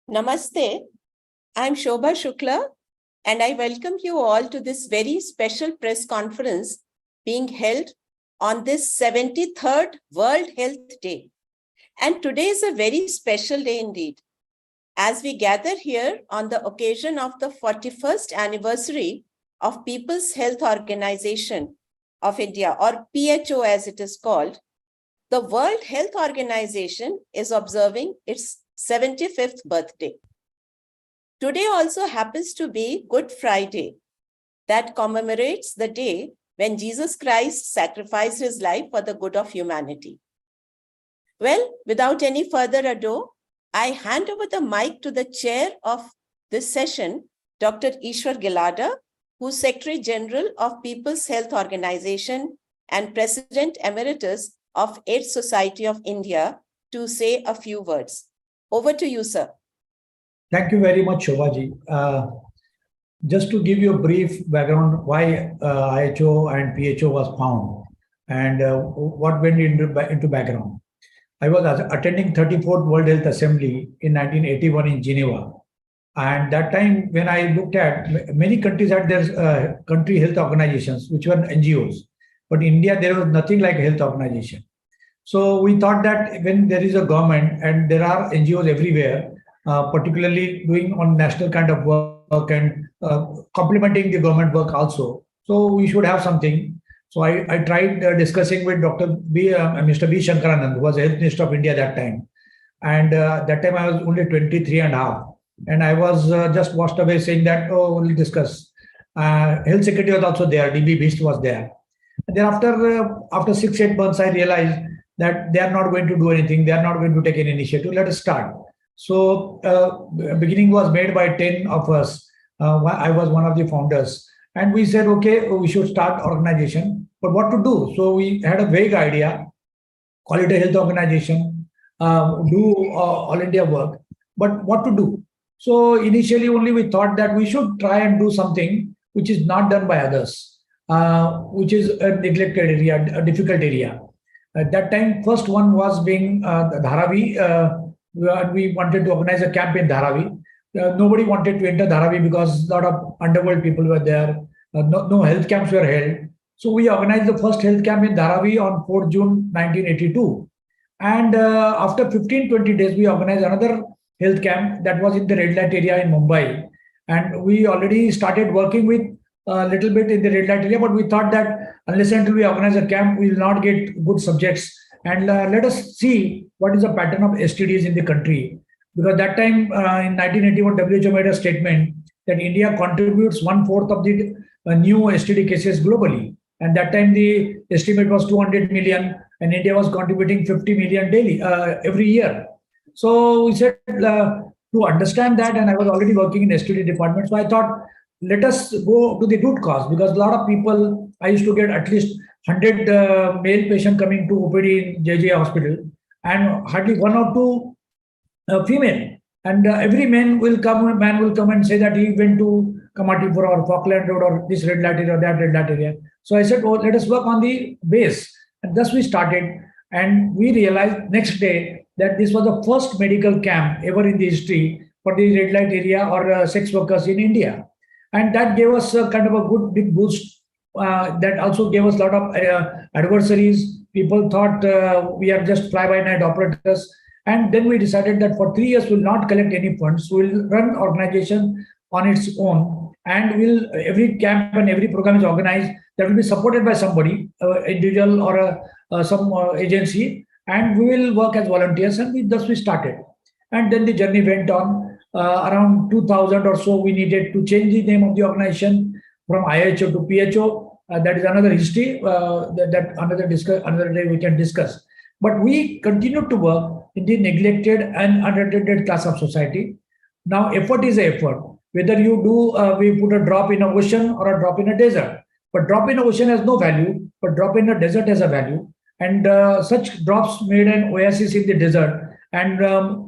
Namaste, I'm Shobha Shukla and I welcome you all to this very special press conference being held on this 73rd World Health Day. And today is a very special day indeed, as we gather here on the occasion of the 41st anniversary of People's Health Organization of India, or PHO as it is called. The World Health Organization is observing its 75th birthday. Today also happens to be Good Friday, that commemorates the day when Jesus Christ sacrificed his life for the good of humanity. Well, without any further ado, I hand over the mic to the chair of this session, Dr. Ishwar Gilada, who's Secretary General of People's Health Organization and President Emeritus of AIDS Society of India, to say a few words. Over to you, sir. Thank you very much, Shobhaji. Just to give you a brief background why IHO and PHO was found and what went into background. I was attending 34th World Health Assembly in 1981 in Geneva. And that time when I looked at, many countries had their country health organizations, which were NGOs. But in India, there was nothing like a health organization. So we thought that when there is a government and there are NGOs everywhere, particularly doing on national kind of work and complementing the government work also. So we should have something. So I tried discussing with Mr. B. Shankaranand, who was the Health Minister of India at that time. And that time I was only 23 and a half. And I was just washed away saying that, oh, we'll discuss. Health Secretary was also there, DB Beast was there. And then after 6-8 months, I realized that they are not going to do anything. They are not going to take any initiative. Let us start. So beginning was made by 10 of us. I was one of the founders. And we said, okay, we should start organization, but what to do? So we had a vague idea, call it a health organization, do all India work, but what to do? So initially only we thought that we should try and do something which is not done by others, which is a neglected area, a difficult area. At that time, first one was being Dharavi. We wanted to organize a camp in Dharavi. Nobody wanted to enter Dharavi because a lot of underworld people were there. No health camps were held. So we organized the first health camp in Dharavi on 4th June 1982. And after 15-20 days, we organized another health camp that was in the red light area in Mumbai. And we already started working with a little bit in the red light area, but we thought that unless until we organize a camp, we will not get good subjects. And let us see what is the pattern of STDs in the country. Because that time in 1981, WHO made a statement that India contributes 1/4 of the new STD cases globally. And that time the estimate was 200 million and India was contributing 50 million daily, every year. So we said to understand that, and I was already working in STD department. So I thought, let us go to the root cause, because a lot of people, I used to get at least 100 male patients coming to OPD in JJ hospital and hardly 1 or 2 female. And every man will come and say that he went to Kamatipur or Falkland Road or this red light area or that red light area. So I said, oh, let us work on the base. And thus we started. And we realized next day that this was the first medical camp ever in the history for the red light area or sex workers in India. And that gave us a kind of a good big boost. That also gave us a lot of adversaries. People thought we are just fly-by-night operators. And then we decided that for 3 years, we'll not collect any funds. We'll run organization on its own. And every camp and every program is organized that will be supported by somebody, individual or some agency. And we will work as volunteers. And thus we started. And then the journey went on. Around 2000 or so, we needed to change the name of the organization from IHO to PHO. That is another history that another day we can discuss. But we continued to work in the neglected and unattended class of society. Now, effort is an effort. Whether you do, we put a drop in an ocean or a drop in a desert. But drop in an ocean has no value, but drop in a desert has a value. And such drops made an oasis in the desert. And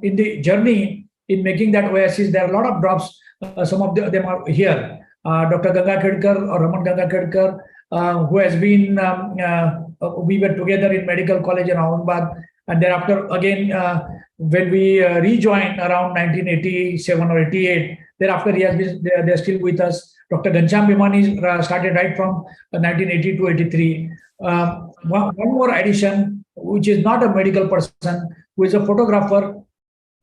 in the journey, in making that oasis, there are a lot of drops. Some of them are here. Dr. Gangakhedkar or Raman Gangakhedkar, who has been, we were together in medical college in Ahmedabad, And thereafter, again, when we rejoined around 1987 or 88, thereafter he has been, they're still with us. Dr. Gancham Bhimani started right from 1980 to 83. One more addition, which is not a medical person, who is a photographer,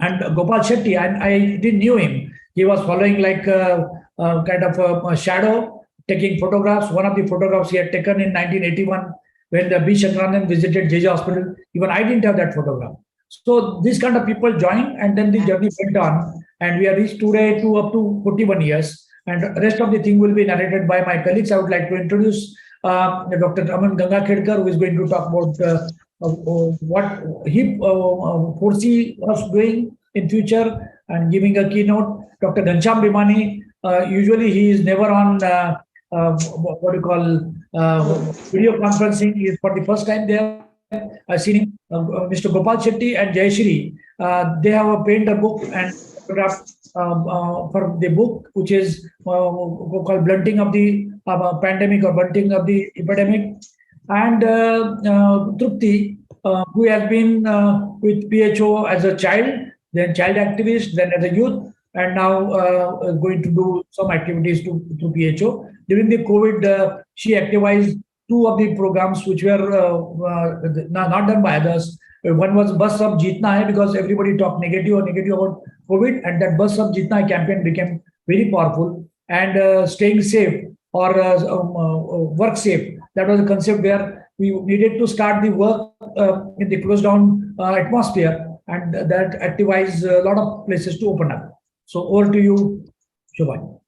and Gopal Shetty, and I didn't knew him. He was following like kind of a shadow, taking photographs. One of the photographs he had taken in 1981 when the B. Shankaran visited JJ Hospital. Even I didn't have that photograph. So these kind of people joined, and then the journey went on, and we have reached today to up to 41 years. And the rest of the thing will be narrated by my colleagues. I would like to introduce Dr. Raman Gangakhedkar, who is going to talk about what he foresee us doing in future and giving a keynote. Dr. Gancham Bhimani, usually he is never on what you call video conferencing. He is for the first time there. I've seen him. Mr. Gopal Shetty and Jayashree, they have penned a book and photograph for the book, which is called Blunting of the Pandemic or Blunting of the Epidemic. And Trupti, who has been with PHO as a child, then child activist, then as a youth, and now going to do some activities to PHO. During the COVID, she activized two of the programs which were not done by others. One was Bus Sab Jeetna Hai, because everybody talked negative about COVID, and that Bus Sab Jeetna Hai campaign became very powerful. And staying safe or work safe, that was a concept where we needed to start the work in the closed down atmosphere, and that activized a lot of places to open up. So over to you, Shobha.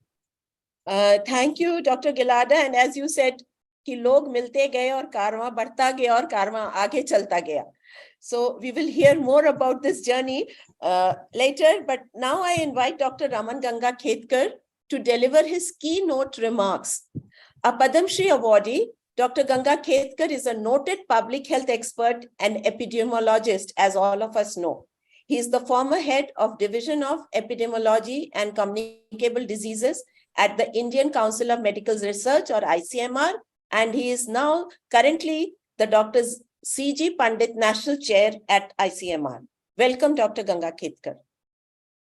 Thank you, Dr. Gilada. And as you said, कि लोग मिलते गए और कारवां बढ़ता गया और कारवां आगे चलता गया. So we will hear more about this journey later. But now I invite Dr. Raman Gangakhedkar to deliver his keynote remarks. A Padmashree awardee, Dr. Gangakhedkar is a noted public health expert and epidemiologist, as all of us know. He is the former head of Division of Epidemiology and Communicable Diseases at the Indian Council of Medical Research, or ICMR, and he is now currently the Dr. C.G. Pundit National Chair at ICMR. Welcome, Dr. Gangakhedkar.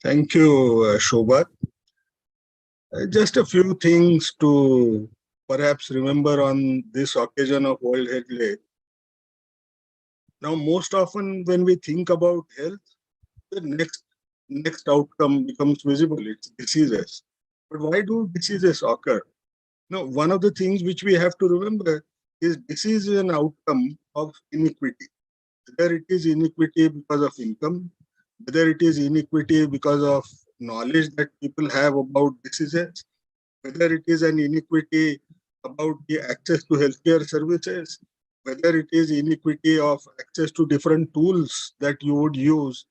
Thank you, Shobha. Just a few things to perhaps remember on this occasion of World Health Day. Now, most often when we think about health, the next outcome becomes visible. It's diseases. But why do diseases occur? Now, one of the things which we have to remember is disease is an outcome of inequity. Whether it is inequity because of income, whether it is inequity because of knowledge that people have about diseases, whether it is an inequity about the access to healthcare services, whether it is inequity of access to different tools that you would use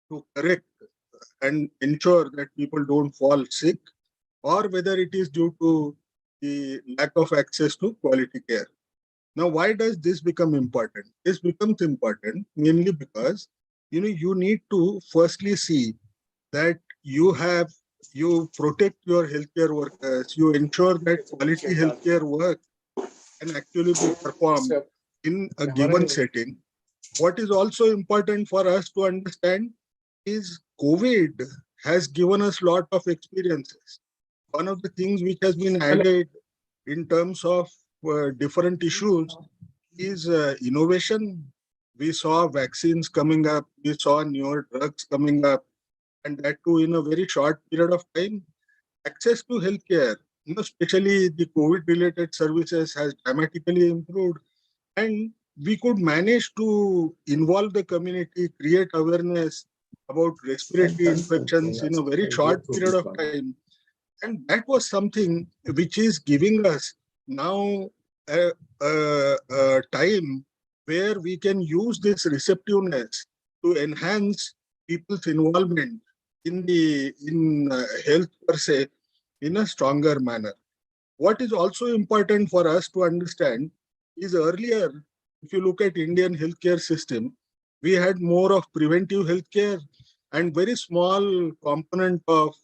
to correct and ensure that people don't fall sick, or whether it is due to the lack of access to quality care. Now, why does this become important? This becomes important mainly because you need to firstly see that you protect your healthcare workers, you ensure that quality healthcare work can actually be performed in a given setting. What is also important for us to understand is COVID has given us a lot of experiences. One of the things which has been added in terms of different issues is innovation. We saw vaccines coming up, we saw newer drugs coming up, and that too in a very short period of time. Access to healthcare, especially the COVID-related services, has dramatically improved, and we could manage to involve the community, create awareness about respiratory infections in a very short period of time. And that was something which is giving us now a time where we can use this receptiveness to enhance people's involvement in health per se in a stronger manner. What is also important for us to understand is earlier, if you look at Indian healthcare system, we had more of preventive healthcare and very small component of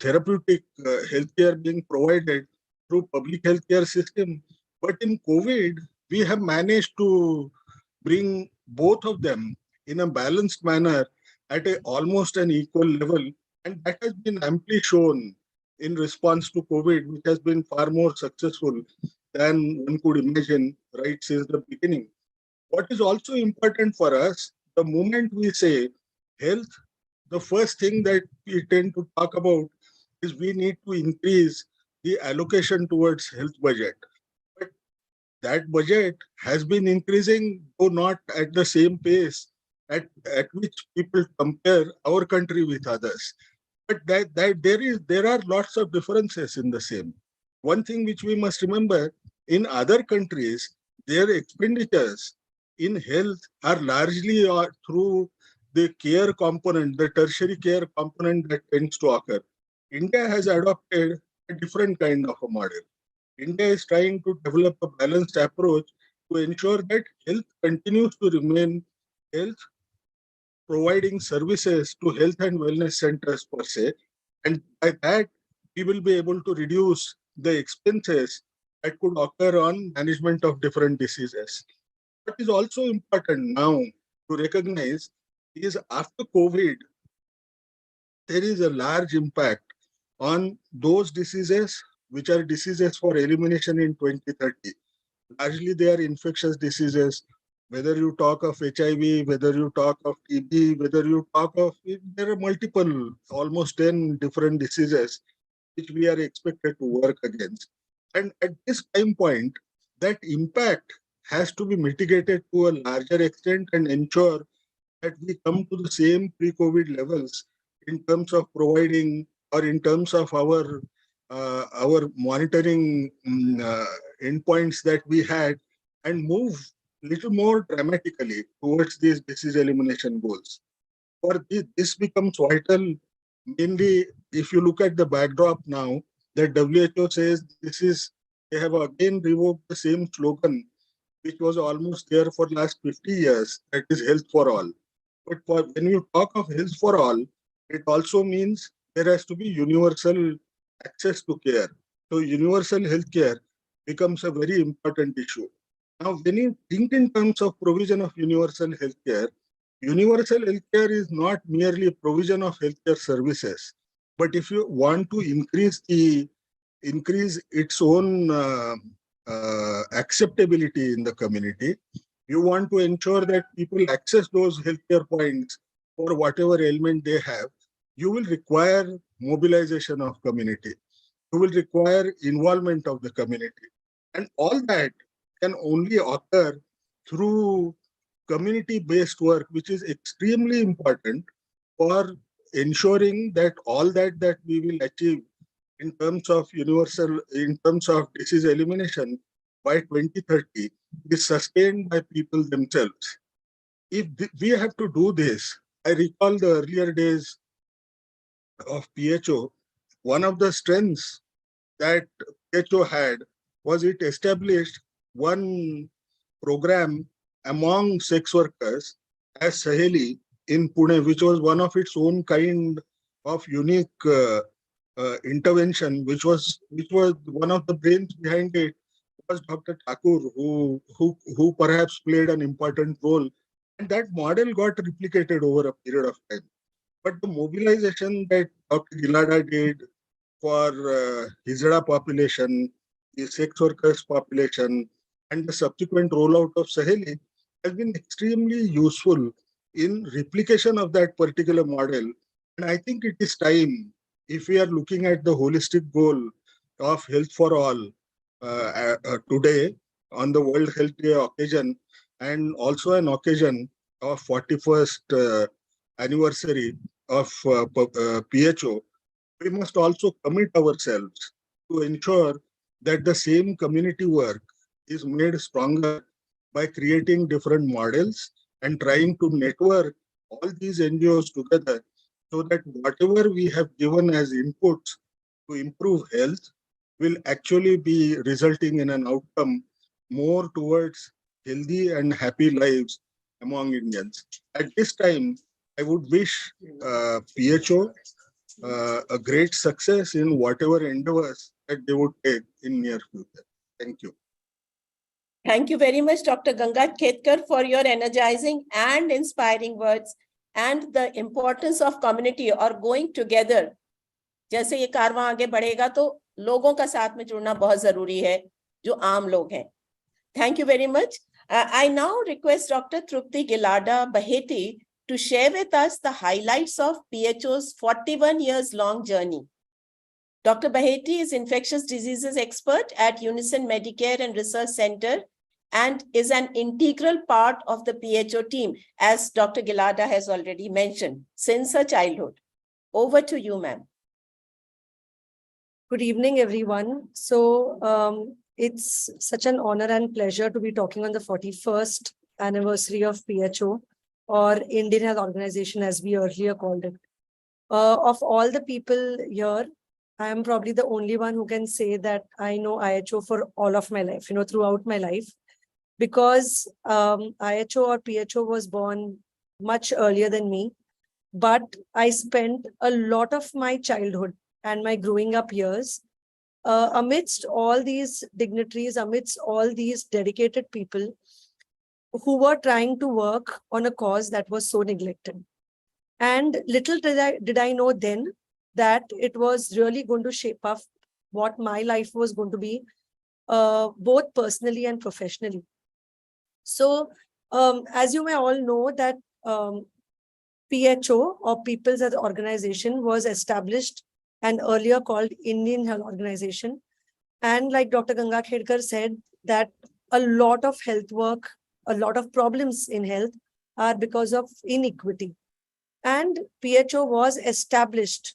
therapeutic healthcare being provided through public healthcare system. But in COVID, we have managed to bring both of them in a balanced manner at almost an equal level. And that has been amply shown in response to COVID, which has been far more successful than one could imagine right since the beginning. What is also important for us, the moment we say health, the first thing that we tend to talk about is we need to increase the allocation towards health budget. But that budget has been increasing, though not at the same pace at which people compare our country with others. But there are lots of differences in the same. One thing which we must remember, in other countries, their expenditures in health are largely through the care component, the tertiary care component that tends to occur. India has adopted a different kind of a model. India is trying to develop a balanced approach to ensure that health continues to remain health, providing services to health and wellness centers per se. And by that, we will be able to reduce the expenses that could occur on management of different diseases. What is also important now to recognize is after COVID, there is a large impact on those diseases which are diseases for elimination in 2030. Largely, they are infectious diseases. Whether you talk of HIV, whether you talk of TB, whether you talk of, there are multiple, almost 10 different diseases which we are expected to work against. And at this time point, that impact has to be mitigated to a larger extent and ensure that we come to the same pre-COVID levels in terms of providing or in terms of our monitoring endpoints that we had and move little more dramatically towards these disease elimination goals. For this becomes vital, mainly if you look at the backdrop now, the WHO says they have again revoked the same slogan, which was almost there for the last 50 years, that is health for all. But when you talk of health for all, it also means there has to be universal access to care. So universal health care becomes a very important issue. Now, when you think in terms of provision of universal health care is not merely a provision of healthcare services, but if you want to increase its own acceptability in the community, you want to ensure that people access those healthcare points for whatever ailment they have, you will require mobilization of community. You will require involvement of the community. And all that can only occur through community-based work, which is extremely important for ensuring that all that we will achieve in terms of disease elimination by 2030 is sustained by people themselves. If we have to do this, I recall the earlier days of PHO. One of the strengths that PHO had was it established one program among sex workers as Saheli in Pune, which was one of its own kind of unique intervention, which was one of the brains behind it was Dr. Thakur, who perhaps played an important role. And that model got replicated over a period of time. But the mobilization that Dr. Gilada did for Hijra population, the sex workers population, and the subsequent rollout of Saheli has been extremely useful in replication of that particular model. And I think it is time, if we are looking at the holistic goal of health for all today on the World Health Day occasion, and also an occasion of 41st anniversary of PHO, we must also commit ourselves to ensure that the same community work is made stronger by creating different models and trying to network all these NGOs together so that whatever we have given as inputs to improve health will actually be resulting in an outcome more towards healthy and happy lives among Indians. At this time, I would wish PHO a great success in whatever endeavors that they would take in near future. Thank you. Thank you very much, Dr. Gangakhedkar, for your energizing and inspiring words and the importance of community or going together. जैसे ये कारवां आगे बढ़ेगा तो लोगों का साथ में जुड़ना बहुत जरूरी है, जो आम लोग हैं. Thank you very much. I now request Dr. Trupti Gilada-Baheti to share with us the highlights of PHO's 41 years long journey. Dr. Baheti is infectious diseases expert at Unison Medicare and Research Center and is an integral part of the PHO team, as Dr. Gilada has already mentioned, since her childhood. Over to you, ma'am. Good evening, everyone. So it's such an honor and pleasure to be talking on the 41st anniversary of PHO, or Indian Health Organization, as we earlier called it. Of all the people here, I am probably the only one who can say that I know IHO for all of my life, throughout my life, because IHO or PHO was born much earlier than me. But I spent a lot of my childhood and my growing up years amidst all these dignitaries, amidst all these dedicated people who were trying to work on a cause that was so neglected. And little did I know then that it was really going to shape up what my life was going to be, both personally and professionally. So as you may all know that PHO, or People's Health Organization, was established and earlier called Indian Health Organization. And like Dr. Gangakhedkar said, that a lot of health work, a lot of problems in health are because of inequity. And PHO was established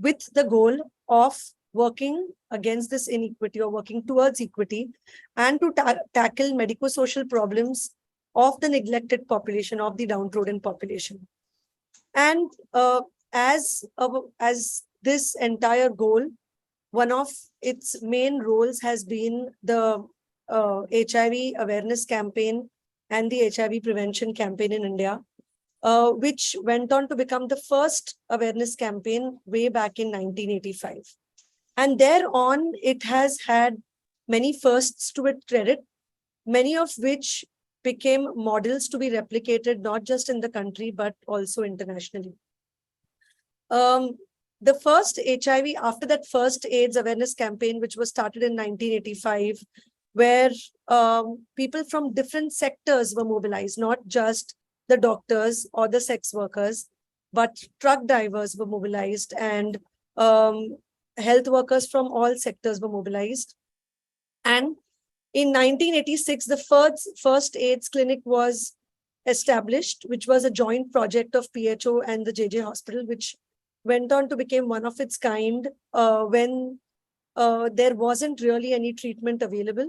with the goal of working against this inequity or working towards equity and to tackle medico-social problems of the neglected population, of the downtrodden population. And as this entire goal, one of its main roles has been the HIV awareness campaign and the HIV prevention campaign in India, which went on to become the first awareness campaign way back in 1985. And thereon, it has had many firsts to its credit, many of which became models to be replicated not just in the country, but also internationally. The first HIV, after that first AIDS awareness campaign, which was started in 1985, where people from different sectors were mobilized, not just the doctors or the sex workers, but truck drivers were mobilized, and health workers from all sectors were mobilized. And in 1986, the first AIDS clinic was established, which was a joint project of PHO and the JJ Hospital, which went on to become one of its kind when there wasn't really any treatment available.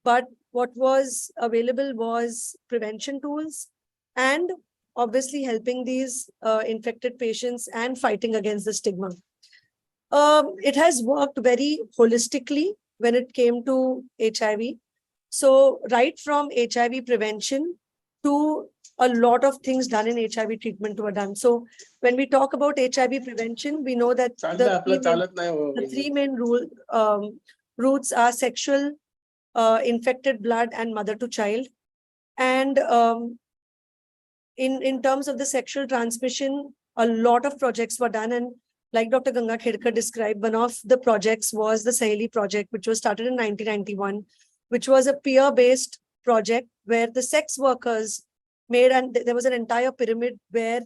But what was available was prevention tools and obviously helping these infected patients and fighting against the stigma. It has worked very holistically when it came to HIV. So right from HIV prevention to a lot of things done in HIV treatment were done. So when we talk about HIV prevention, we know that the three main routes are sexual, infected blood, and mother to child. And in terms of the sexual transmission, a lot of projects were done. And like Dr. Gangakhedkar described, one of the projects was the Saheli project, which was started in 1991, which was a peer-based project where the sex workers made, and there was an entire pyramid where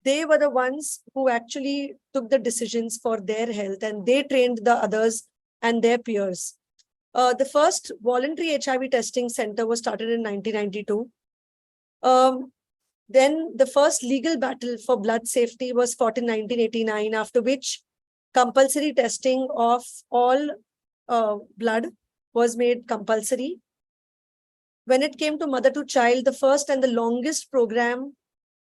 they were the ones who actually took the decisions for their health, and they trained the others and their peers. The first voluntary HIV testing center was started in 1992. Then the first legal battle for blood safety was fought in 1989, after which compulsory testing of all blood was made compulsory. When it came to mother to child, the first and the longest program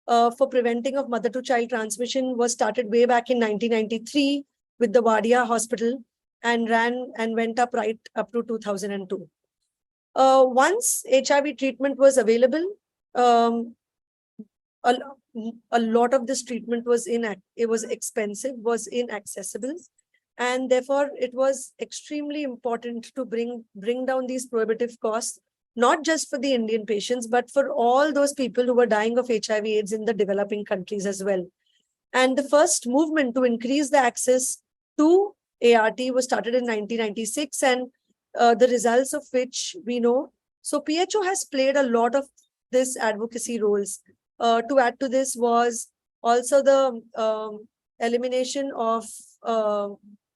for preventing of mother to child transmission was started way back in 1993 with the Wadia Hospital and ran and went up right up to 2002. Once HIV treatment was available, a lot of this treatment was expensive, was inaccessible. And therefore, it was extremely important to bring down these prohibitive costs, not just for the Indian patients, but for all those people who were dying of HIV/AIDS in the developing countries as well. And the first movement to increase the access to ART was started in 1996, and the results of which we know. So PHO has played a lot of this advocacy roles. To add to this was also the elimination of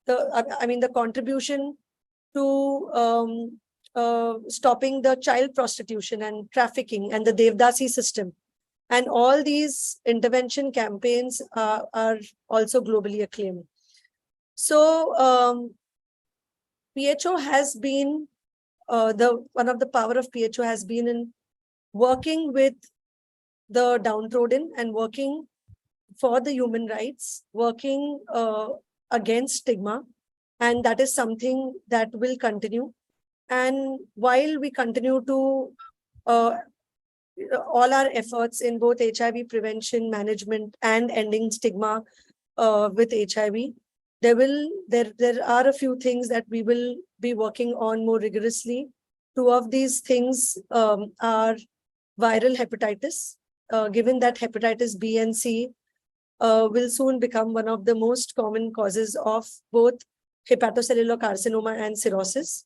the contribution to stopping the child prostitution and trafficking and the Devdasi system. And all these intervention campaigns are also globally acclaimed. So PHO has been, one of the power of PHO has been in working with the downtrodden and working for the human rights, working against stigma. And that is something that will continue. And while we continue to all our efforts in both HIV prevention, management, and ending stigma with HIV, there are a few things that we will be working on more rigorously. Two of these things are viral hepatitis, given that hepatitis B and C will soon become one of the most common causes of both hepatocellular carcinoma and cirrhosis,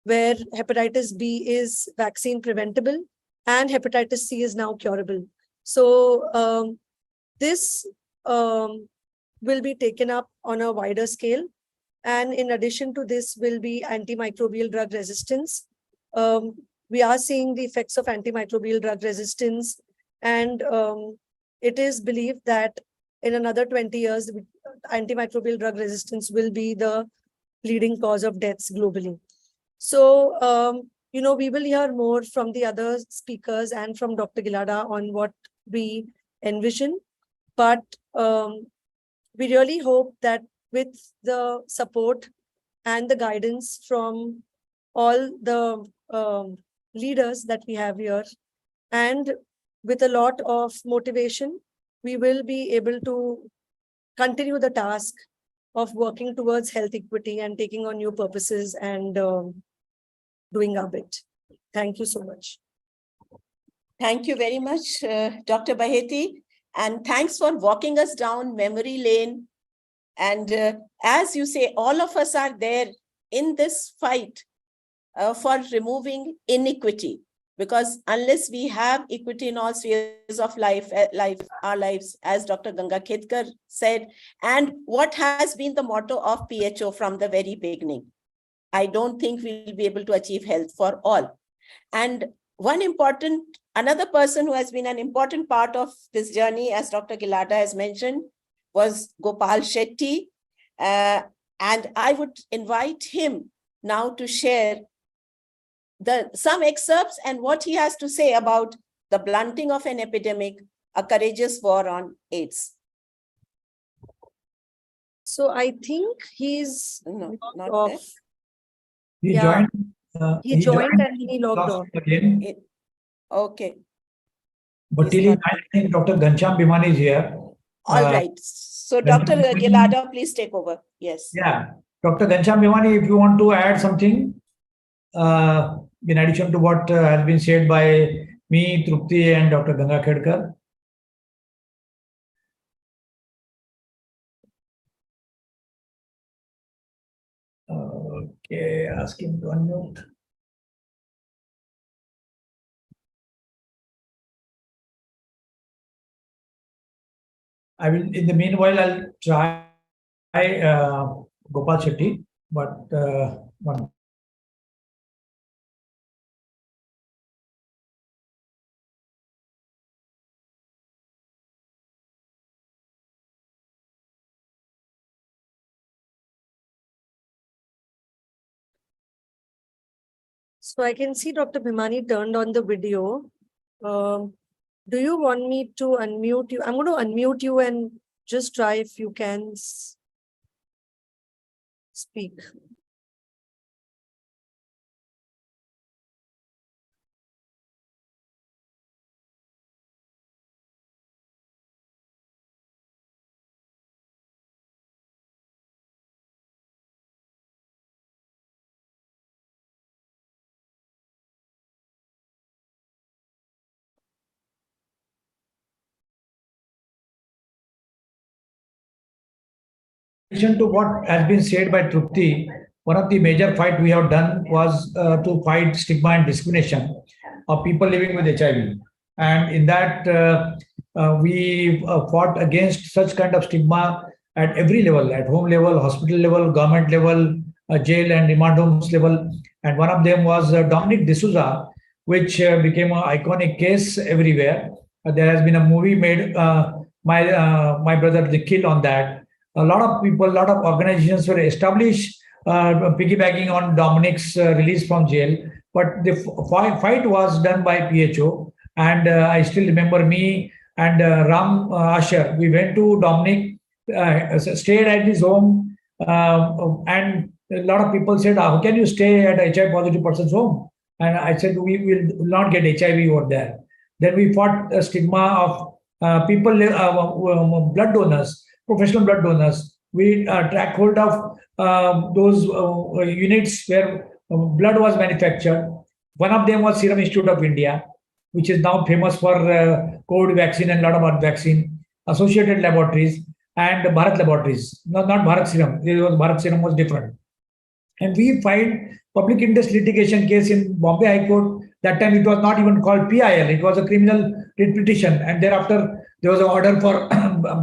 where hepatitis B is vaccine preventable and hepatitis C is now curable. So this will be taken up on a wider scale. And in addition to this will be antimicrobial drug resistance. We are seeing the effects of antimicrobial drug resistance, and it is believed that in another 20 years, antimicrobial drug resistance will be the leading cause of deaths globally. So, we will hear more from the other speakers and from Dr. Gilada on what we envision. But we really hope that with the support and the guidance from all the leaders that we have here, and with a lot of motivation, we will be able to continue the task of working towards health equity and taking on new purposes and doing our bit. Thank you so much. Thank you very much, Dr. Baheti. And thanks for walking us down memory lane. And as you say, all of us are there in this fight for removing inequity. Because unless we have equity in all spheres of our lives, as Dr. Gangakhedkar said, and what has been the motto of PHO from the very beginning, I don't think we'll be able to achieve health for all. And another person who has been an important part of this journey, as Dr. Gilada has mentioned, was Gopal Shetty. And I would invite him now to share some excerpts and what he has to say about the blunting of an epidemic, a courageous war on AIDS. So I think he's not off. He joined. He joined and he logged off again. Okay. But till I think Dr. Gancham Bhimani is here. All right. So Dr. Gilada, please take over. Yes. Yeah. Dr. Gancham Bhimani, if you want to add something, in addition to what has been said by me, Trupti, and Dr. Gangakhedkar. Okay, ask him to unmute. I will, in the meanwhile, I'll try Gopal Shetty, but one. So I can see Dr. Bhimani turned on the video. Do you want me to unmute you? I'm going to unmute you and just try if you can speak. addition to what has been said by Trupti, one of the major fight we have done was to fight stigma and discrimination of people living with HIV. And in that, we fought against such kind of stigma at every level, at home level, hospital level, government level, jail and remand homes level. And one of them was Dominic D'Souza, which became an iconic case everywhere. There has been a movie made, my brother The Kill, on that. A lot of people, a lot of organizations were established piggybacking on Dominic's release from jail. But the fight was done by PHO. And I still remember me and Ram Asher. We went to Dominic, stayed at his home, and a lot of people said, how can you stay at HIV positive person's home? And I said, we will not get HIV over there. Then we fought a stigma of people, blood donors, professional blood donors. We track hold of those units where blood was manufactured. One of them was Serum Institute of India, which is now famous for COVID vaccine and a lot of other vaccine, Associated Laboratories, and Bharat Laboratories. Not Bharat Serum. Bharat Serum was different. And we filed public interest litigation case in Bombay High Court. That time it was not even called PIL. It was a criminal writ petition. And thereafter, there was an order for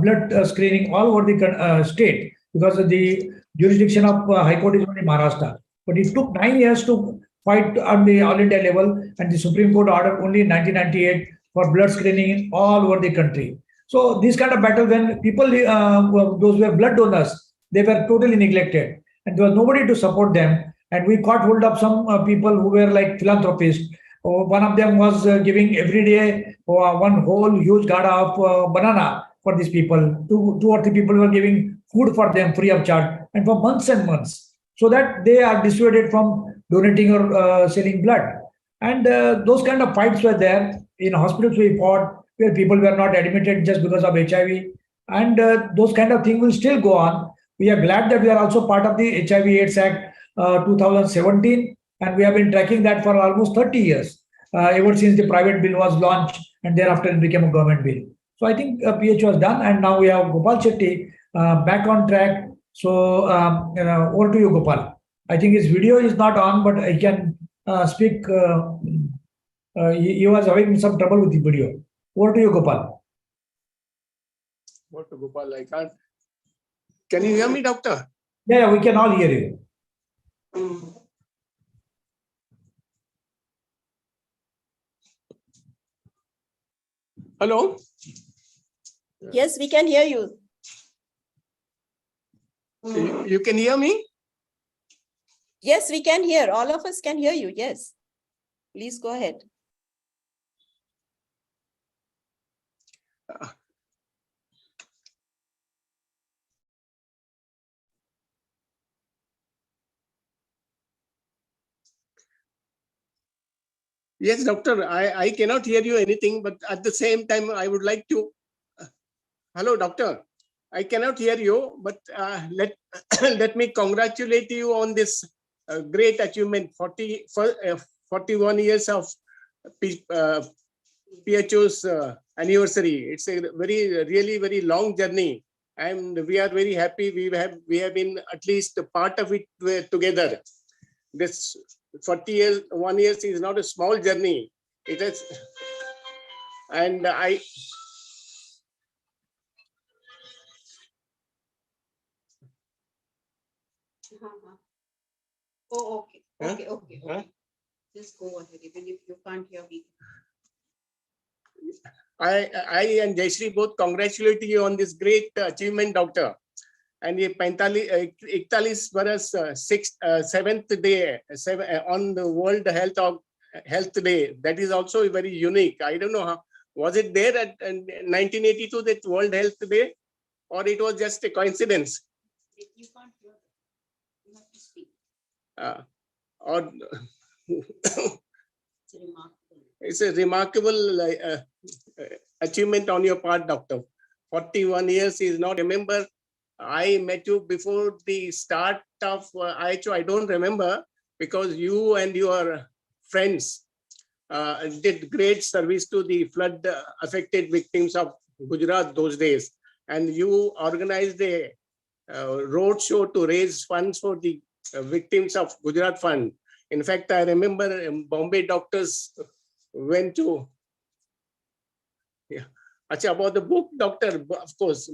blood screening all over the state, because of the jurisdiction of High Court is only Maharashtra. But it took 9 years to fight on the all India level, and the Supreme Court ordered only in 1998 for blood screening all over the country. So this kind of battle, when people, those were blood donors, they were totally neglected, and there was nobody to support them. And we caught hold of some people who were like philanthropists. One of them was giving every day one whole huge gada of banana for these people. Two or three people were giving food for them free of charge, and for months and months, so that they are dissuaded from donating or selling blood. And those kind of fights were there. In hospitals we fought, where people were not admitted just because of HIV. And those kind of things will still go on. We are glad that we are also part of the HIV/AIDS Act 2017, and we have been tracking that for almost 30 years, ever since the private bill was launched, and thereafter it became a government bill. So I think PHO has done, and now we have Gopal Shetty back on track. So over to you, Gopal. I think his video is not on, but I can speak. He was having some trouble with the video. Over to you, Gopal. Over to Gopal. I can't. Can you hear me, doctor? Yeah, we can all hear you. Hello? Yes, we can hear you. You can hear me? Yes, we can hear. All of us can hear you. Yes. Please go ahead. Yes, doctor, I cannot hear you anything, but at the same time, I would like to. Hello, doctor. I cannot hear you, but let me congratulate you on this great achievement, 41 years of PHO's anniversary. It's a really very long journey, and we are very happy we have been at least a part of it together. This 41 years is not a small journey. It is, and I. Oh, okay. Okay. Huh? Just go ahead, even if you can't hear me. I and Jayashree both congratulate you on this great achievement, doctor. And the 41 baras 7th day on the World Health Day. That is also very unique. I don't know how was it there at 1982, that World Health Day, or it was just a coincidence. You can't hear. You have to speak. Or It's remarkable. it's a remarkable achievement on your part, doctor. 41 years is not. Remember, I met you before the start of IHO. I don't remember, because you and your friends did great service to the flood affected victims of Gujarat those days. And you organized a road show to raise funds for the victims of Gujarat Fund. In fact, I remember Bombay doctors went to, yeah. Achha, about the book, doctor, of course,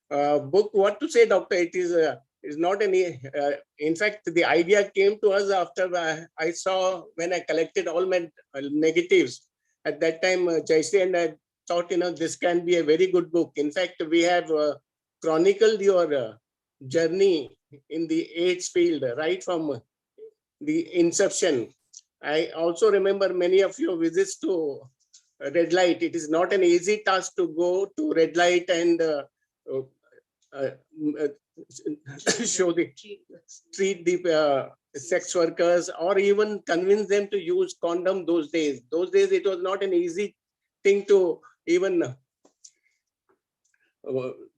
book, what to say, doctor, it is not any, in fact, the idea came to us after I saw when I collected all my negatives. At that time, Jayashree and I thought, this can be a very good book. In fact, we have chronicled your journey in the AIDS field, right from the inception. I also remember many of your visits to red light. It is not an easy task to go to red light and show the treat the sex workers or even convince them to use condom those days. Those days it was not an easy thing to even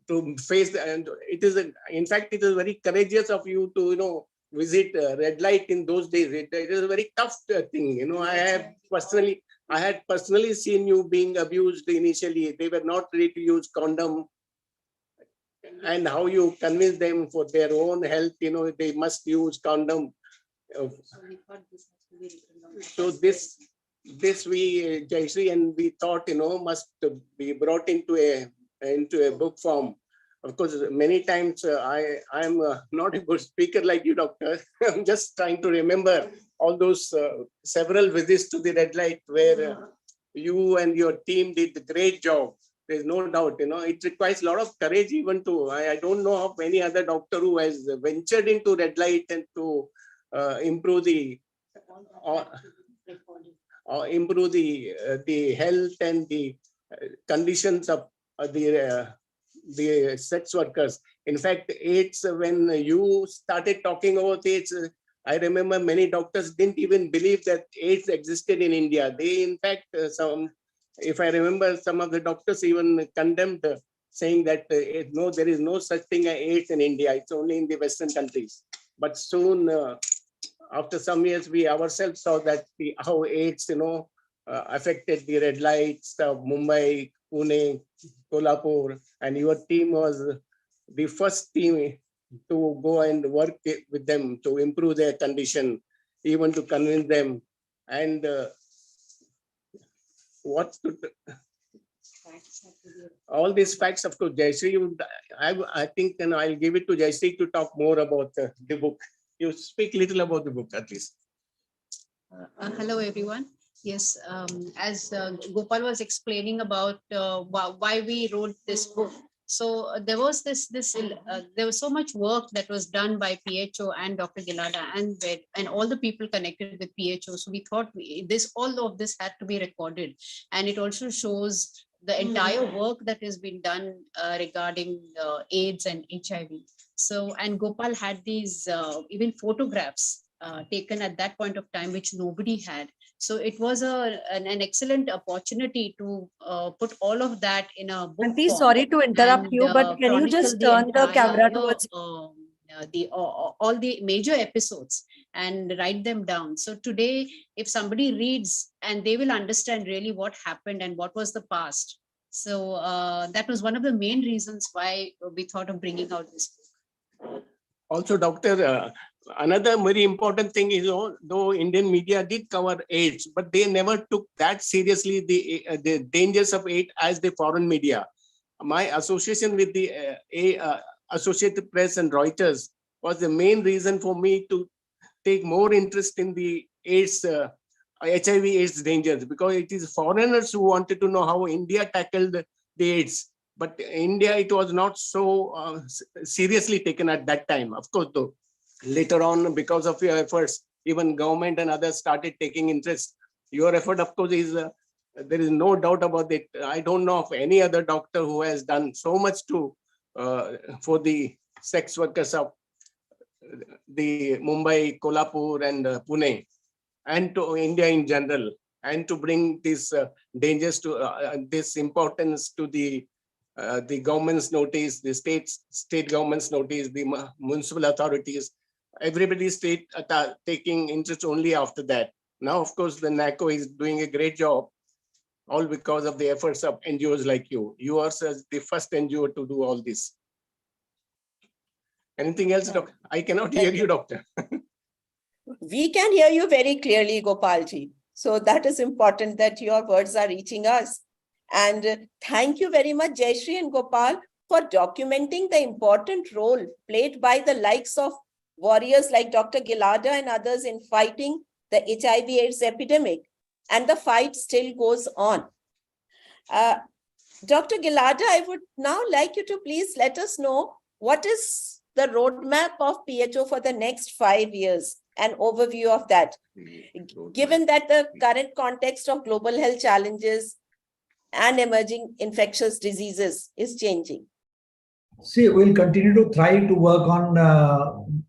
to face, and it is in fact it is very courageous of you to visit red light in those days. It is a very tough thing. I had personally seen you being abused initially. They were not ready to use condom, and how you convince them for their own health, they must use condom. So this we, Jayashree, and we thought, must be brought into a book form. Of course, many times I am not a good speaker like you, doctor. I'm just trying to remember all those several visits to the red light where you and your team did a great job. There's no doubt, it requires a lot of courage even to, I don't know of any other doctor who has ventured into red light and to improve the the health and the conditions of the sex workers. In fact, AIDS, when you started talking about AIDS, I remember many doctors didn't even believe that AIDS existed in India. They, in fact, if I remember, some of the doctors even condemned, saying that no, there is no such thing as AIDS in India. It's only in the Western countries. But soon, after some years, we ourselves saw that how AIDS, affected the red lights of Mumbai, Pune, Kolhapur, and your team was the first team to go and work with them to improve their condition, even to convince them. And all these facts, of course, Jayashree, I think I'll give it to Jayashree to talk more about the book. You speak little about the book, at least. Hello, everyone. Yes, as Gopal was explaining about why we wrote this book. So there was there was so much work that was done by PHO and Dr. Gilada and all the people connected with PHO. So we thought all of this had to be recorded, and it also shows the entire work that has been done regarding AIDS and HIV. So, and Gopal had these even photographs taken at that point of time, which nobody had. So it was an excellent opportunity to put all of that in a book. Auntie, sorry to interrupt you, but can you just turn the camera towards all the major episodes and write them down. So today, if somebody reads, and they will understand really what happened and what was the past. So that was one of the main reasons why we thought of bringing out this book. Also, doctor, another very important thing is, though Indian media did cover AIDS, but they never took that seriously the dangers of AIDS as the foreign media. My association with the Associated Press and Reuters was the main reason for me to take more interest in the AIDS, HIV/AIDS dangers, because it is foreigners who wanted to know how India tackled the AIDS. But India, it was not so seriously taken at that time. Of course, though, later on, because of your efforts, even government and others started taking interest. Your effort, of course, is there is no doubt about it. I don't know of any other doctor who has done so much to for the sex workers of the Mumbai, Kolhapur, and Pune, and to India in general, and to bring these dangers to this importance to the government's notice, the state government's notice, the municipal authorities. Everybody taking interest only after that. Now, of course, the NACO is doing a great job, all because of the efforts of NGOs like you. You are the first NGO to do all this. Anything else, doctor? I cannot hear you, doctor. We can hear you very clearly, Gopalji. So that is important that your words are reaching us. And thank you very much, Jayashree and Gopal, for documenting the important role played by the likes of warriors like Dr. Gilada and others in fighting the HIV/AIDS epidemic. And the fight still goes on. Dr. Gilada, I would now like you to please let us know what is the roadmap of PHO for the next 5 years, an overview of that, given that the current context of global health challenges and emerging infectious diseases is changing. See, we'll continue to try to work on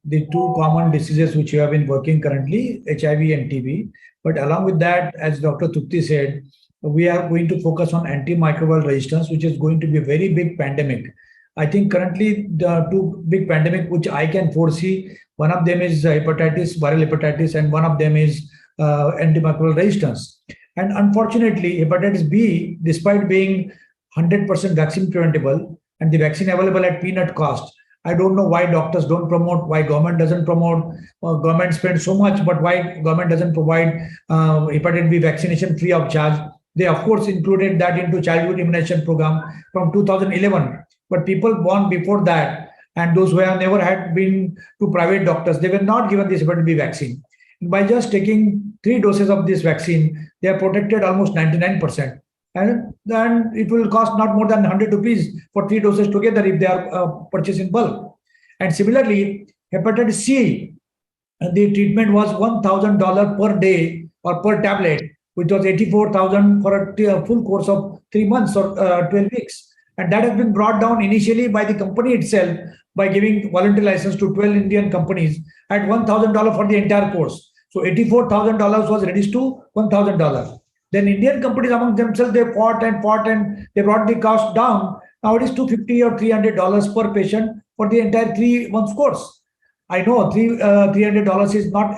the two common diseases which we have been working currently, HIV and TB. But along with that, as Dr. Trupti said, we are going to focus on antimicrobial resistance, which is going to be a very big pandemic. I think currently the two big pandemic which I can foresee, one of them is hepatitis, viral hepatitis, and one of them is antimicrobial resistance. And unfortunately, hepatitis B, despite being 100% vaccine preventable and the vaccine available at peanut cost, I don't know why doctors don't promote, why government doesn't promote. Government spends so much, but why government doesn't provide hepatitis B vaccination free of charge? They, of course, included that into childhood immunization program from 2011. But people born before that and those who have never had been to private doctors, they were not given this hepatitis B vaccine. And by just taking 3 doses of this vaccine, they are protected almost 99%. And then it will cost not more than 100 rupees for 3 doses together if they are purchased in bulk. And similarly, hepatitis C, the treatment was $1,000 per day or per tablet, which was 84,000 for a full course of 3 months or 12 weeks. And that has been brought down initially by the company itself by giving voluntary license to 12 Indian companies at $1,000 for the entire course. So $84,000 was reduced to $1,000. Then Indian companies among themselves, they fought and they brought the cost down. Now it is $250 or $300 per patient for the entire 3 months course. I know $300 is not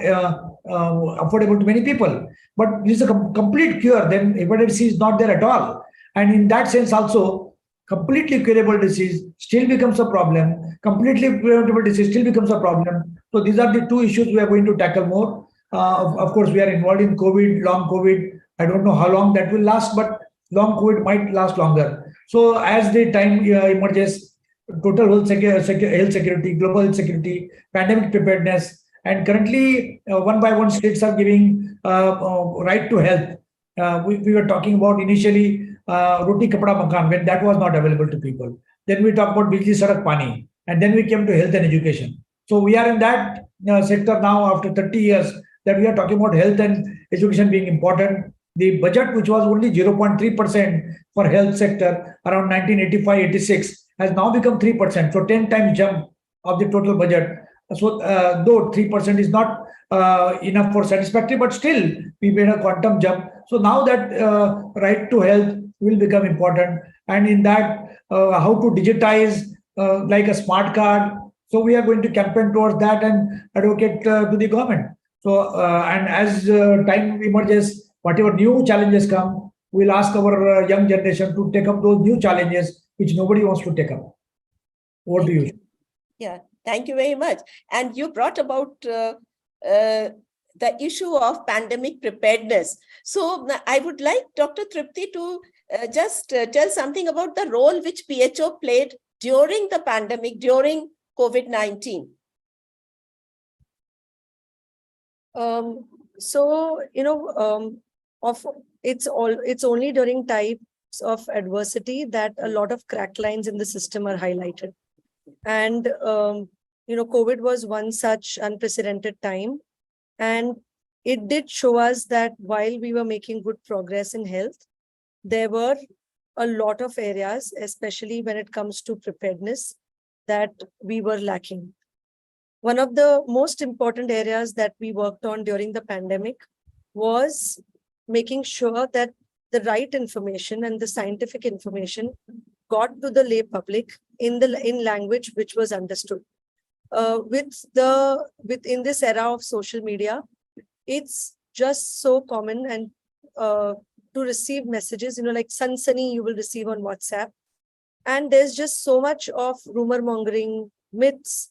affordable to many people, but this is a complete cure. Then hepatitis C is not there at all. And in that sense also, completely curable disease still becomes a problem. Completely preventable disease still becomes a problem. So these are the 2 issues we are going to tackle more. Of course, we are involved in COVID, long COVID. I don't know how long that will last, but long COVID might last longer. So as the time emerges, total health security, global health security, pandemic preparedness, and currently one by one states are giving right to health. We were talking about initially roti kapda makan when that was not available to people. Then we talk about bijli sadak pani, and then we came to health and education. So we are in that sector now after 30 years that we are talking about health and education being important. The budget, which was only 0.3% for health sector around 1985-86, has now become 3%. So 10 times jump of the total budget. So though 3% is not enough for satisfactory, but still we made a quantum jump. So now that right to health will become important. And in that, how to digitize like a smart card. So we are going to campaign towards that and advocate to the government. So and as time emerges, whatever new challenges come, we'll ask our young generation to take up those new challenges which nobody wants to take up. Over to you. Yeah, thank you very much. And you brought about the issue of pandemic preparedness. So I would like Dr. Trupti to just tell something about the role which PHO played during the pandemic, during COVID-19. So, it's only during times of adversity that a lot of crack lines in the system are highlighted. And, COVID was one such unprecedented time. And it did show us that while we were making good progress in health, there were a lot of areas, especially when it comes to preparedness, that we were lacking. One of the most important areas that we worked on during the pandemic was making sure that the right information and the scientific information got to the lay public in language which was understood. In this era of social media, it's just so common and to receive messages, like Sansani you will receive on WhatsApp. And there's just so much of rumor mongering, myths,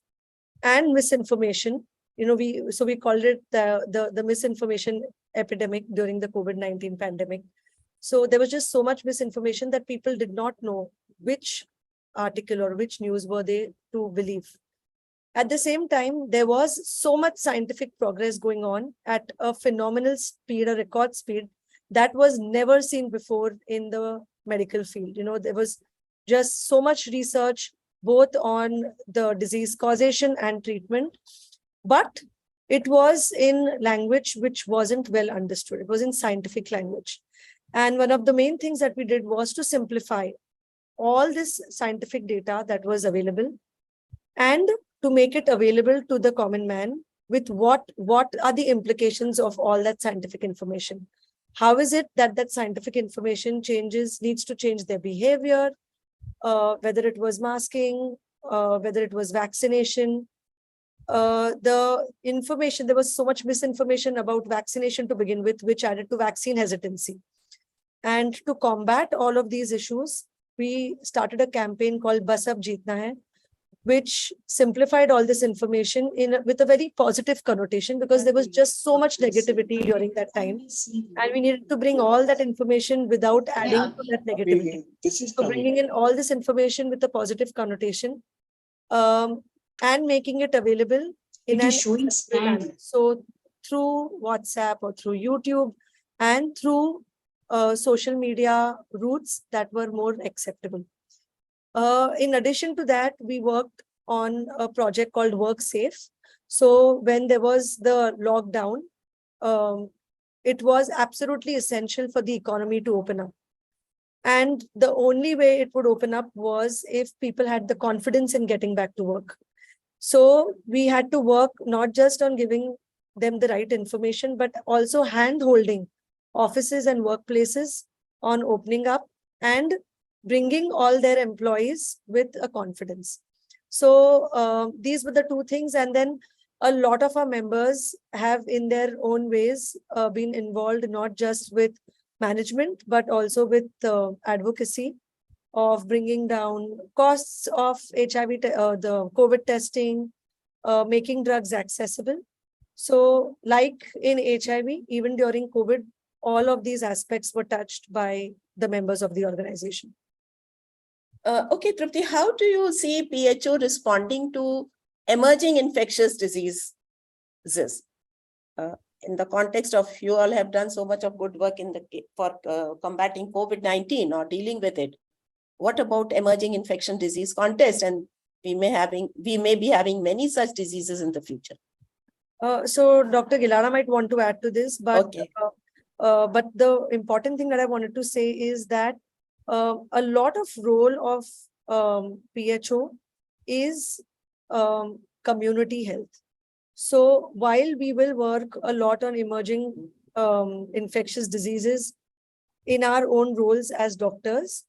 and misinformation. We called it the misinformation epidemic during the COVID-19 pandemic. So there was just so much misinformation that people did not know which article or which news were they to believe. At the same time, there was so much scientific progress going on at a phenomenal speed, a record speed, that was never seen before in the medical field. There was just so much research, both on the disease causation and treatment, but it was in language which wasn't well understood. It was in scientific language. And one of the main things that we did was to simplify all this scientific data that was available and to make it available to the common man with what are the implications of all that scientific information. How is it that scientific information needs to change their behavior, whether it was masking, whether it was vaccination. The information, there was so much misinformation about vaccination to begin with, which added to vaccine hesitancy. And to combat all of these issues, we started a campaign called Bas Ab Jeetna Hai, which simplified all this information with a very positive connotation, because there was just so much negativity during that time. And we needed to bring all that information without adding to that negativity. So bringing in all this information with a positive connotation, and making it available in an accessible manner. So through WhatsApp or through YouTube and through social media routes that were more acceptable. In addition to that, we worked on a project called Work Safe. So when there was the lockdown, it was absolutely essential for the economy to open up. And the only way it would open up was if people had the confidence in getting back to work. So we had to work not just on giving them the right information, but also hand-holding offices and workplaces on opening up and bringing all their employees with a confidence. So these were the two things. And then a lot of our members have in their own ways been involved, not just with management, but also with advocacy of bringing down costs of HIV, the COVID testing, making drugs accessible. So like in HIV, even during COVID, all of these aspects were touched by the members of the organization. Okay, Trupti, how do you see PHO responding to emerging infectious diseases? In the context of you all have done so much of good work for combating COVID-19 or dealing with it. What about emerging infection disease context? And we may be having many such diseases in the future. So Dr. Gilada might want to add to this, but okay. But the important thing that I wanted to say is that a lot of role of PHO is community health. So while we will work a lot on emerging infectious diseases in our own roles as doctors,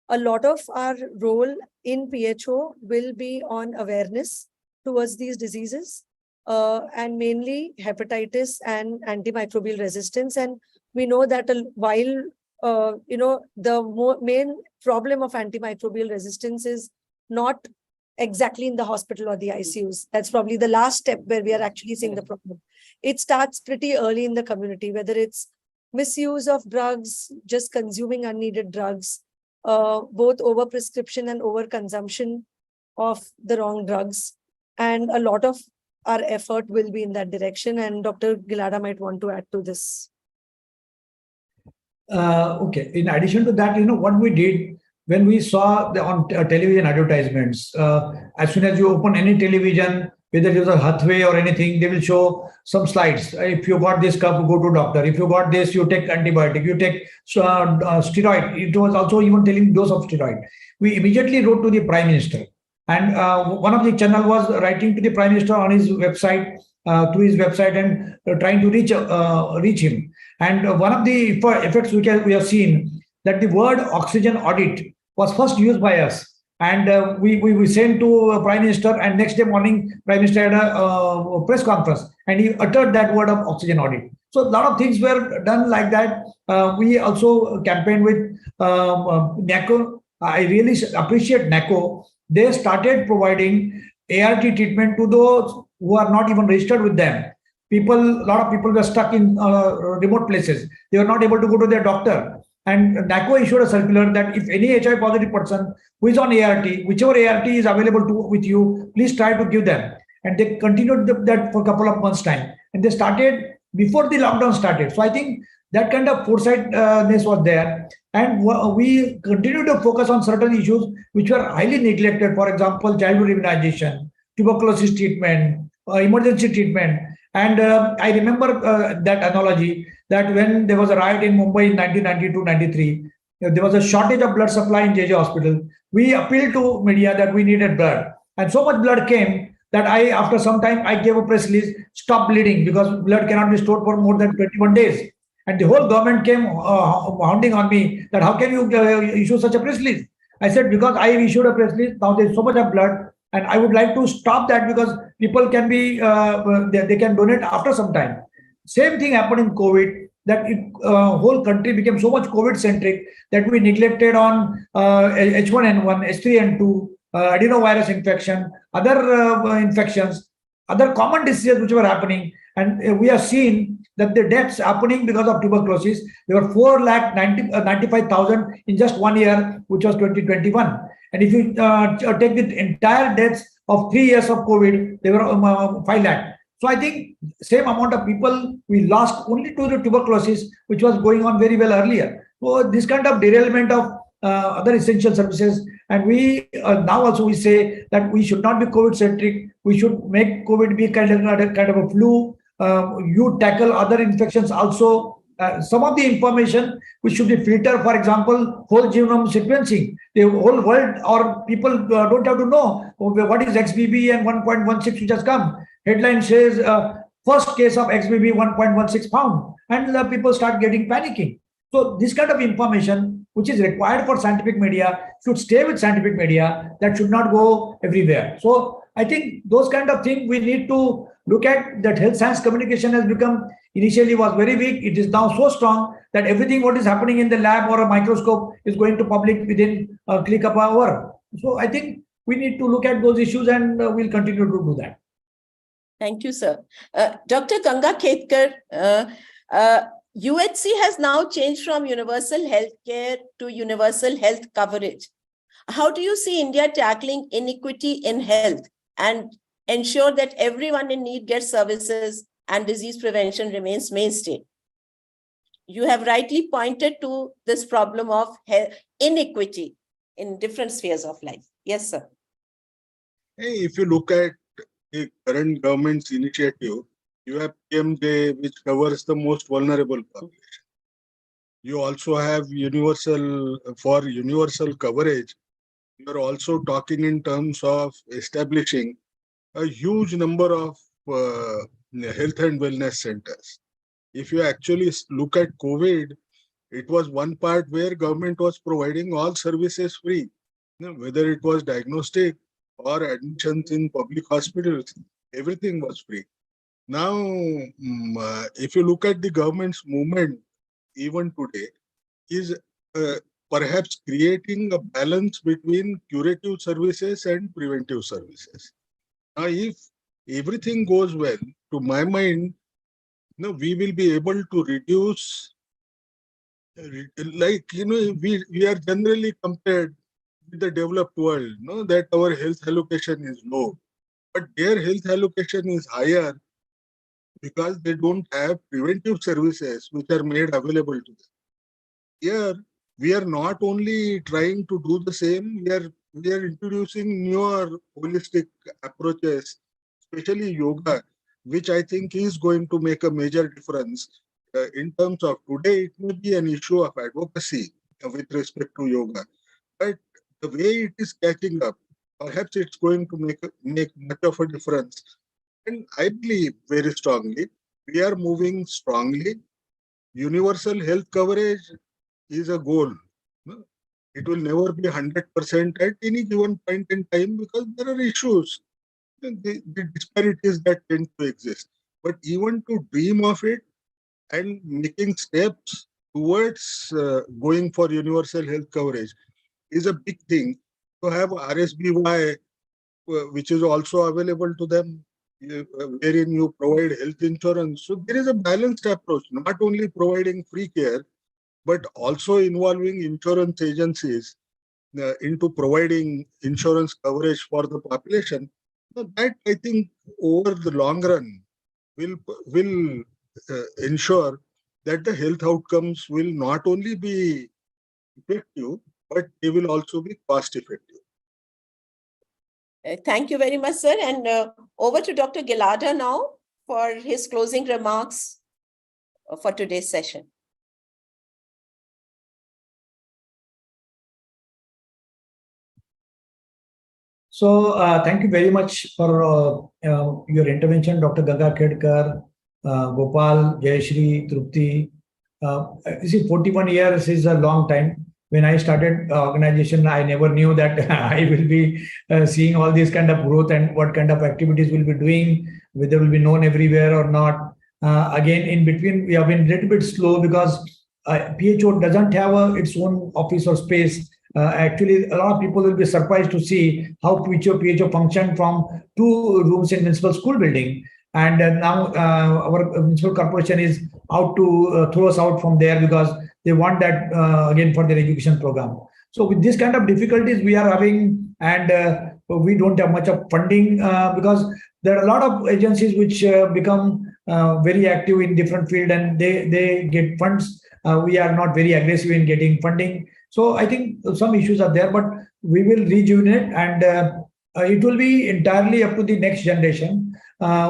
a lot of our role in PHO will be on awareness towards these diseases, and mainly hepatitis and antimicrobial resistance. And we know that while the main problem of antimicrobial resistance is not exactly in the hospital or the ICUs. That's probably the last step where we are actually seeing the problem. It starts pretty early in the community, whether it's misuse of drugs, just consuming unneeded drugs, both overprescription and overconsumption of the wrong drugs. And a lot of our effort will be in that direction. And Dr. Gilada might want to add to this. Okay. In addition to that, what we did when we saw on television advertisements, as soon as you open any television, whether it was a Hathway or anything, they will show some slides. If you got this cup, go to doctor. If you got this, you take antibiotic. You take steroid. It was also even telling dose of steroid. We immediately wrote to the Prime Minister. And one of the channel was writing to the Prime Minister on his website, to his website, and trying to reach him. And one of the effects we have seen that the word oxygen audit was first used by us. And we sent to Prime Minister, and next day morning, Prime Minister had a press conference, and he uttered that word of oxygen audit. So a lot of things were done like that. We also campaigned with NACO. I really appreciate NACO. They started providing ART treatment to those who are not even registered with them. A lot of people were stuck in remote places. They were not able to go to their doctor. And NACO issued a circular that if any HIV positive person who is on ART, whichever ART is available with you, please try to give them. And they continued that for a couple of months' time. And they started before the lockdown started. So I think that kind of foresightness was there. And we continue to focus on certain issues which were highly neglected. For example, childhood immunization, tuberculosis treatment, emergency treatment. And I remember that analogy that when there was a riot in Mumbai in 1992-93, there was a shortage of blood supply in JJ Hospital. We appealed to media that we needed blood. And so much blood came that after some time, I gave a press release, stop bleeding, because blood cannot be stored for more than 21 days. And the whole government came hounding on me that how can you issue such a press release? I said, because I issued a press release, now there's so much of blood, and I would like to stop that because people can be, they can donate after some time. Same thing happened in COVID, that whole country became so much COVID-centric that we neglected on H1N1, H3N2, adenovirus infection, other infections, other common diseases which were happening. And we have seen that the deaths happening because of tuberculosis, there were 4,95,000 in just 1 year, which was 2021. And if you take the entire deaths of 3 years of COVID, they were 5 lakh. So I think same amount of people we lost only to the tuberculosis, which was going on very well earlier. So this kind of derailment of other essential services, and we now also we say that we should not be COVID-centric. We should make COVID be kind of a flu. You tackle other infections also. Some of the information which should be filtered, for example, whole genome sequencing. The whole world or people don't have to know what is XBB and 1.16 which has come. Headline says first case of XBB 1.16 found, and people start getting panicking. So this kind of information which is required for scientific media should stay with scientific media. That should not go everywhere. So I think those kind of things we need to look at. That health science communication has become, initially was very weak. It is now so strong that everything what is happening in the lab or a microscope is going to public within a click of an hour. So I think we need to look at those issues, and we'll continue to do that. Thank you, sir. Dr. Gangakhedkar, UHC has now changed from universal healthcare to universal health coverage. How do you see India tackling inequity in health and ensure that everyone in need gets services and disease prevention remains mainstay? You have rightly pointed to this problem of inequity in different spheres of life. Yes, sir. Hey, if you look at the current government's initiative, you have PMJ, which covers the most vulnerable population. You also have universal coverage. You are also talking in terms of establishing a huge number of health and wellness centers. If you actually look at COVID, it was one part where government was providing all services free, whether it was diagnostic or admissions in public hospitals, everything was free. Now, if you look at the government's movement, even today, is perhaps creating a balance between curative services and preventive services. Now, if everything goes well, to my mind, we will be able to reduce, we are generally compared with the developed world, that our health allocation is low, but their health allocation is higher because they don't have preventive services which are made available to them. Here, we are not only trying to do the same, we are introducing newer holistic approaches, especially yoga, which I think is going to make a major difference in terms of today. It may be an issue of advocacy with respect to yoga, but the way it is catching up, perhaps it's going to make much of a difference. And I believe very strongly, we are moving strongly. Universal health coverage is a goal. It will never be 100% at any given point in time because there are issues, the disparities that tend to exist. But even to dream of it and making steps towards going for universal health coverage is a big thing. To have RSBY which is also available to them, wherein you provide health insurance. So there is a balanced approach, not only providing free care, but also involving insurance agencies into providing insurance coverage for the population. So that, I think, over the long run will ensure that the health outcomes will not only be effective, but they will also be cost effective. Thank you very much, sir. And over to Dr. Gilada now for his closing remarks for today's session. So thank you very much for your intervention, Dr. Gangakhedkar, Gopal, Jayashree, Trupti. You see, 41 years is a long time. When I started organization, I never knew that I will be seeing all this kind of growth and what kind of activities we'll be doing, whether will be known everywhere or not. Again, in between, we have been a little bit slow because PHO doesn't have its own office or space. Actually, a lot of people will be surprised to see how PHO functioned from 2 rooms in municipal school building. And now our municipal corporation is out to throw us out from there because they want that again for their education program. So with this kind of difficulties we are having, and we don't have much of funding because there are a lot of agencies which become very active in different field and they get funds. We are not very aggressive in getting funding. So I think some issues are there, but we will rejuvenate, and it will be entirely up to the next generation,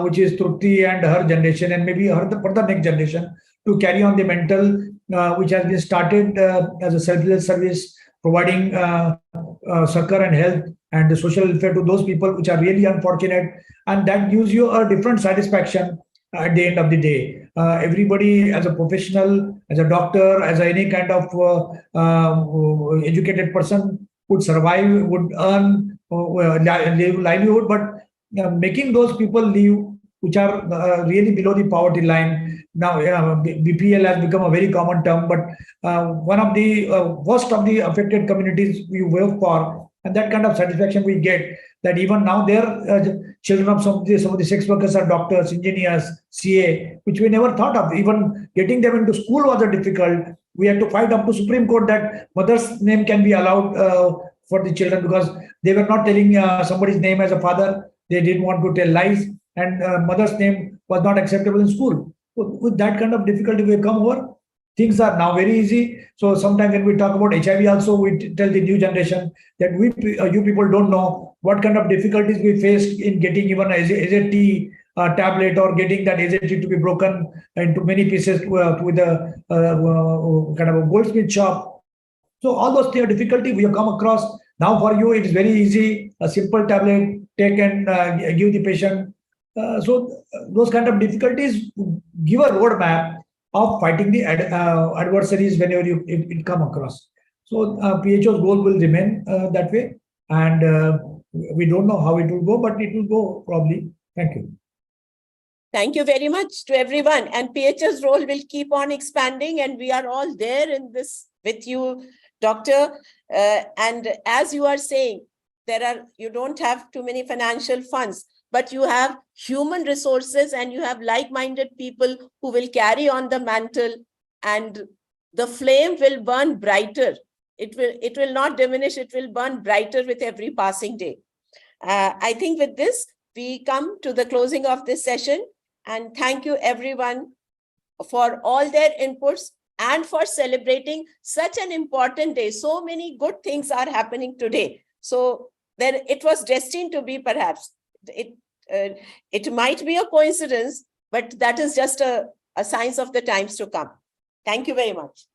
which is Trupti and her generation, and maybe for the next generation to carry on the mental, which has been started as a self-help service, providing succor and health and the social welfare to those people which are really unfortunate, and that gives you a different satisfaction at the end of the day. Everybody as a professional, as a doctor, as any kind of educated person would survive, would earn livelihood, but making those people live which are really below the poverty line. Now, BPL has become a very common term, but one of the worst of the affected communities we work for, and that kind of satisfaction we get, that even now their children of some of the sex workers are doctors, engineers, CA, which we never thought of. Even getting them into school was difficult. We had to fight up to Supreme Court that mother's name can be allowed for the children, because they were not telling somebody's name as a father. They didn't want to tell lies, and mother's name was not acceptable in school. So with that kind of difficulty we come over. Things are now very easy. So sometimes when we talk about HIV also, we tell the new generation that you people don't know what kind of difficulties we faced in getting even a AZT tablet, or getting that AZT to be broken into many pieces with a kind of a goldsmith shop. So all those difficulties we have come across. Now for you, it is very easy. A simple tablet, take and give the patient. So those kind of difficulties give a roadmap of fighting the adversaries whenever it come across. So PHO's goal will remain that way, and we don't know how it will go, but it will go probably. Thank you. Thank you very much to everyone. And PHO's role will keep on expanding, and we are all there in this with you, Doctor. And as you are saying, you don't have too many financial funds, but you have human resources and you have like-minded people who will carry on the mantle, and the flame will burn brighter. It will not diminish, it will burn brighter with every passing day. I think with this, we come to the closing of this session, and thank you everyone for all their inputs and for celebrating such an important day. So many good things are happening today. So it was destined to be, perhaps. It might be a coincidence, but that is just a sign of the times to come. Thank you very much.